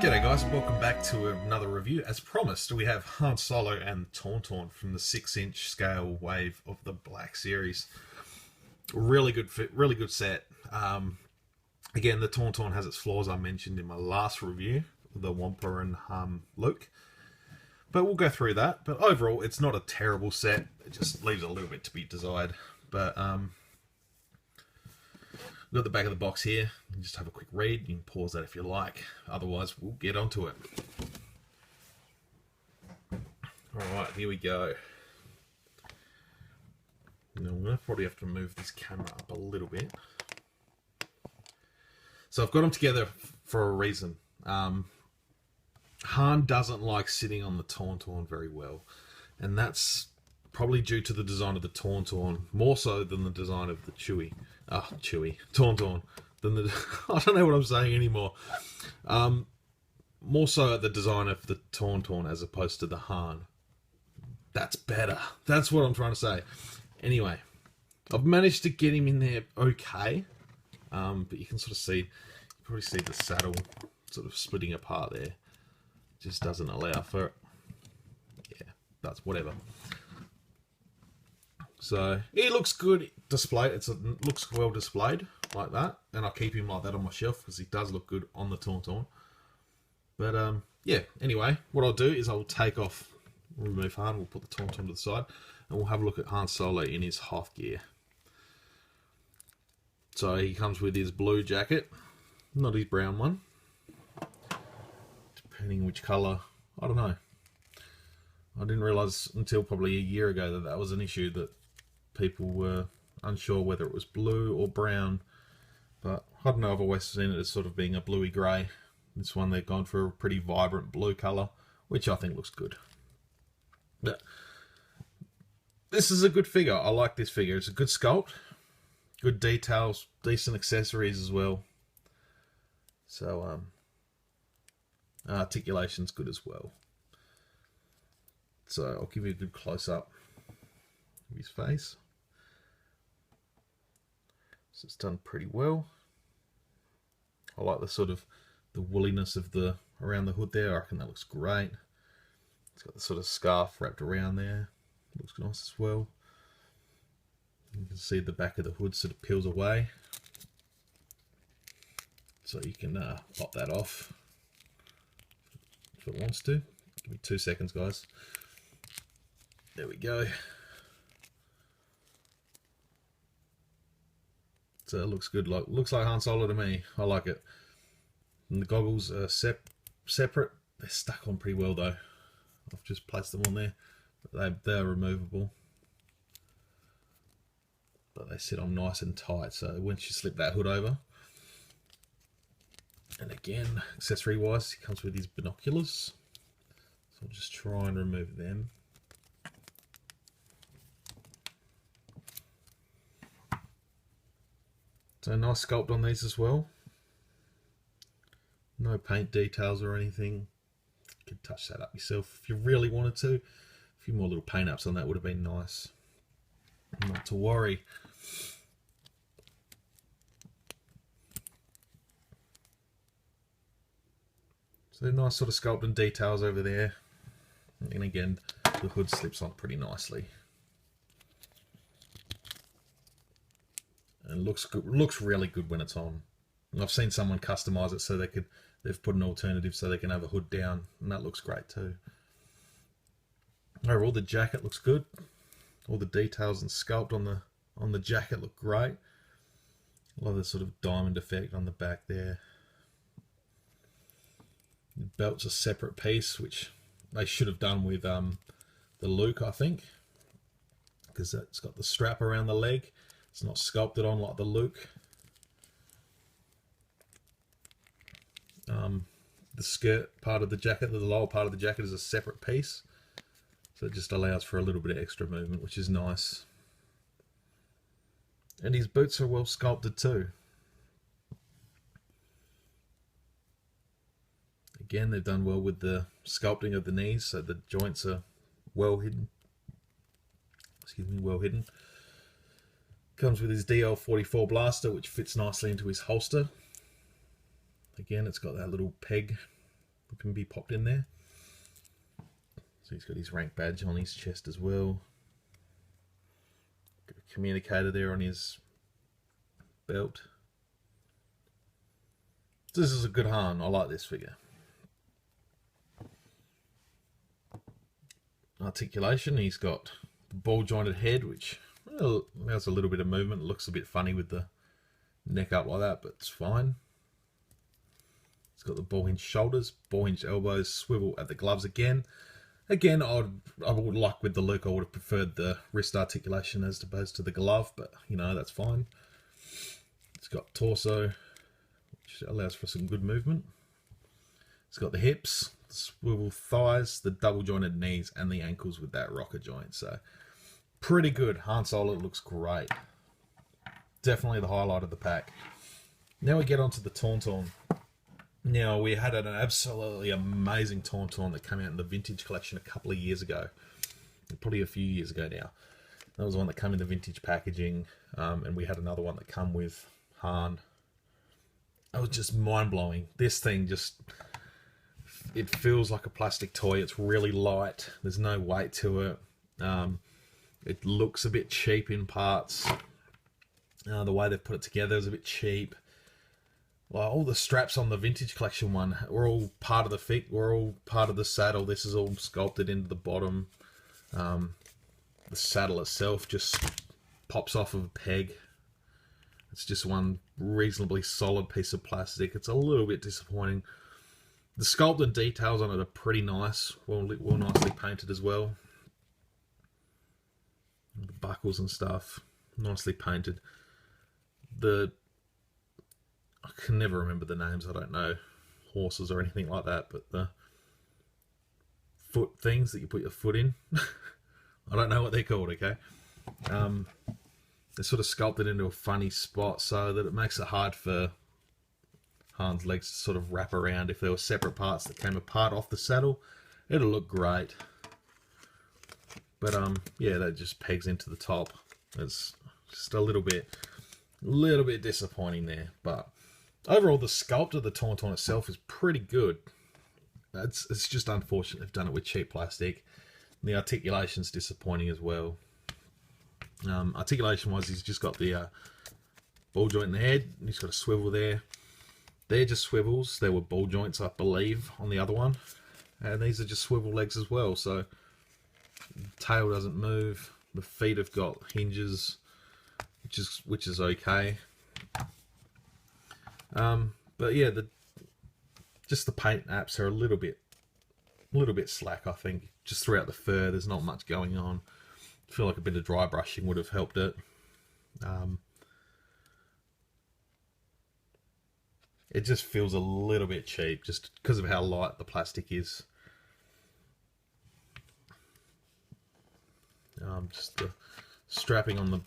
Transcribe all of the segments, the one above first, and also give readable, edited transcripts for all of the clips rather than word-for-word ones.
G'day guys, welcome back to another review. As promised, we have Han Solo and Tauntaun from the 6-inch scale wave of the Black Series. Really good fit, really good set. Again, the Tauntaun has its flaws I mentioned in my last review, the Wampa and Luke. But we'll go through that. But overall, it's not a terrible set. It just leaves a little bit to be desired. But we've got the back of the box here. You can just have a quick read. You can pause that if you like. Otherwise, we'll get onto it. Alright, here we go. Now, I'm going to probably have to move this camera up a little bit. So I've got them together for a reason. Han doesn't like sitting on the Tauntaun very well. And that's probably due to the design of the Tauntaun, more so than the design of the Tauntaun. Than the, I don't know what I'm saying anymore. More so the design of the Tauntaun as opposed to the Han. That's better. That's what I'm trying to say. Anyway, I've managed to get him in there okay. But you can sort of see, you probably see the saddle sort of splitting apart there. Just doesn't allow for it. Yeah, that's whatever. So he looks good displayed. It looks well displayed like that, and I'll keep him like that on my shelf because he does look good on the Tauntaun. But yeah. Anyway, what I'll do is I'll take off, remove Han. We'll put the Tauntaun to the side, and we'll have a look at Han Solo in his half gear. So he comes with his blue jacket, not his brown one. Depending which colour, I don't know. I didn't realise until probably a year ago that that was an issue, that people were unsure whether it was blue or brown. But I don't know, I've always seen it as sort of being a bluey grey. This one they've gone for a pretty vibrant blue colour, which I think looks good. But this is a good figure. I like this figure. It's a good sculpt, good details, decent accessories as well. So articulation's good as well. So I'll give you a good close-up of his face. So it's done pretty well. I like the sort of the woolliness of the around the hood there. I reckon that looks great. It's got the sort of scarf wrapped around there. Looks nice as well. You can see the back of the hood sort of peels away. So you can pop that off if it wants to. Give me 2 seconds, guys. There we go. So it looks good. Looks like Han Solo to me. I like it. And the goggles are separate. They're stuck on pretty well though. I've just placed them on there. They're removable. But they sit on nice and tight. So once you slip that hood over. And again, accessory wise, it comes with these binoculars. So I'll just try and remove them. So nice sculpt on these as well. No paint details or anything. You could touch that up yourself if you really wanted to. A few more little paint ups on that would have been nice. Not to worry. So nice sort of sculpt and details over there. And again, the hood slips on pretty nicely. And looks good, looks really good when it's on. And I've seen someone customize it so they've put an alternative so they can have a hood down, and that looks great too. Overall, the jacket looks good. All the details and sculpt on the jacket look great. Love the sort of diamond effect on the back there. The belt's a separate piece, which they should have done with the Luke, I think, because it's got the strap around the leg. It's not sculpted on like the Luke. The skirt part of the jacket, the lower part of the jacket, is a separate piece. So it just allows for a little bit of extra movement, which is nice. And his boots are well sculpted too. Again, they've done well with the sculpting of the knees, so the joints are well hidden. Excuse me, well hidden. Comes with his DL44 blaster, which fits nicely into his holster. Again, it's got that little peg can be popped in there. So he's got his rank badge on his chest as well. Got a communicator there on his belt. So this is a good Han. I like this figure. Articulation, he's got the ball jointed head, which, well, has a little bit of movement. It looks a bit funny with the neck up like that, but it's fine. It's got the ball hinge shoulders, ball hinge elbows, swivel at the gloves again. Again, I would like with the Luke, I would have preferred the wrist articulation as opposed to the glove, but you know, that's fine. It's got torso, which allows for some good movement. It's got the hips, swivel thighs, the double jointed knees, and the ankles with that rocker joint. So pretty good. Han Solo looks great. Definitely the highlight of the pack. Now we get onto the Tauntaun. Now, we had an absolutely amazing Tauntaun that came out in the vintage collection a couple of years ago. Probably a few years ago now. That was the one that came in the vintage packaging. And we had another one that came with Han. It was just mind-blowing. This thing just... It feels like a plastic toy. It's really light. There's no weight to it. It looks a bit cheap in parts. The way they've put it together is a bit cheap. Well, all the straps on the vintage collection one were all part of the fit. Were all part of the saddle. This is all sculpted into the bottom. The saddle itself just pops off of a peg. It's just one reasonably solid piece of plastic. It's a little bit disappointing. The sculpt and details on it are pretty nice. Well nicely painted as well. The buckles and stuff, nicely painted. I can never remember the names. I don't know horses or anything like that, but the foot things that you put your foot in, I don't know what they're called, okay? They're sort of sculpted into a funny spot so that it makes it hard for Han's legs to sort of wrap around. If there were separate parts that came apart off the saddle, it'll look great. But yeah, that just pegs into the top. It's just a little bit disappointing there, but overall, the sculpt of the Tauntaun itself is pretty good. It's just unfortunate they've done it with cheap plastic. And the articulation's disappointing as well. Articulation-wise, he's just got the ball joint in the head. And he's got a swivel there. They're just swivels. There were ball joints, I believe, on the other one. And these are just swivel legs as well. So the tail doesn't move. The feet have got hinges, which is okay. But yeah, just the paint apps are a little bit slack, I think. Just throughout the fur, there's not much going on. I feel like a bit of dry brushing would have helped it. It just feels a little bit cheap, just because of how light the plastic is. Just the strapping on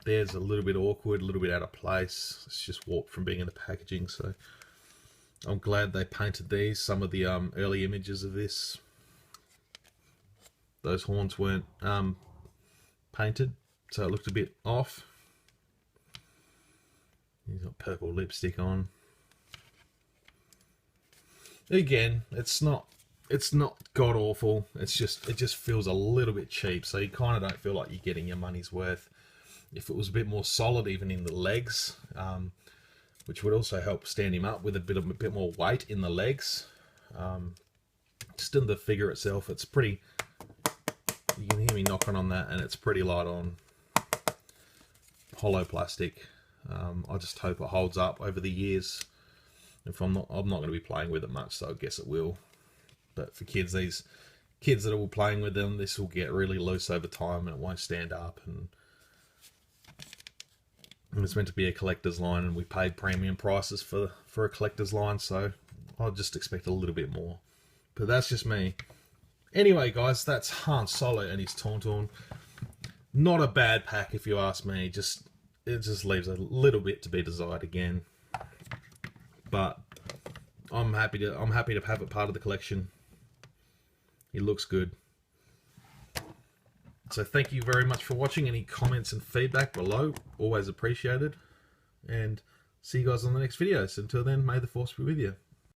there's a little bit awkward, a little bit out of place. It's just warped from being in the packaging, so I'm glad they painted these. Some of the early images of this, those horns weren't painted, so it looked a bit off. He's got purple lipstick on. Again, it's not god awful. It just feels a little bit cheap, so you kind of don't feel like you're getting your money's worth. If it was a bit more solid, even in the legs, which would also help stand him up with a bit more weight in the legs. Just in the figure itself, it's pretty. You can hear me knocking on that, and it's pretty light on. Hollow plastic. I just hope it holds up over the years. If I'm not going to be playing with it much, so I guess it will. But for kids, these kids that are all playing with them, this will get really loose over time, and it won't stand up. And it's meant to be a collector's line, and we paid premium prices for a collector's line, so I'll just expect a little bit more. But that's just me. Anyway, guys, that's Han Solo and his Tauntaun. Not a bad pack, if you ask me. It just leaves a little bit to be desired again. But I'm happy to have it part of the collection. It looks good. So thank you very much for watching. Any comments and feedback below, always appreciated. And see you guys on the next videos. Until then, may the Force be with you.